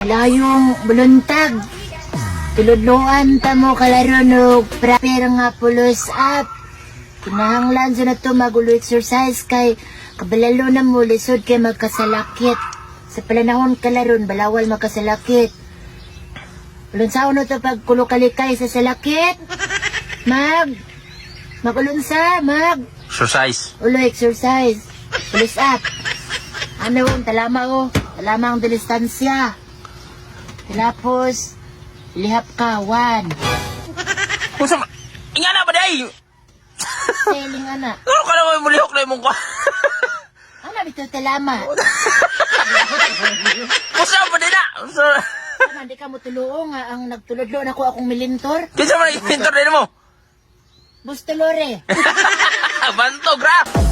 Layong buluntag. Tuludloan ta mo kalaro no proper nga pulos up. Kinahanglan sa na to magulo exercise kay kabalalo na mo lisod kay magkasalakit. Sa palanahon kalaron balawal magkasalakit. Ulunsaon no to pagkulo kalikay sa salakit. Magulunsa, Exercise. ulo exercise. Pulos up. Ano, talama ang distansya. Tapos, lihap ka, 1. Kung sa... Nga na ba day? Sailing ana. Ano ka naman mulihok na yung mong Ano, bito talama. Kung sa ba din na? Ano, di ka mo tuluo nga ang nagtulodlo na ko akong milintor. Kinsa man yung mentor din mo? Bustolore. Bantog, rap!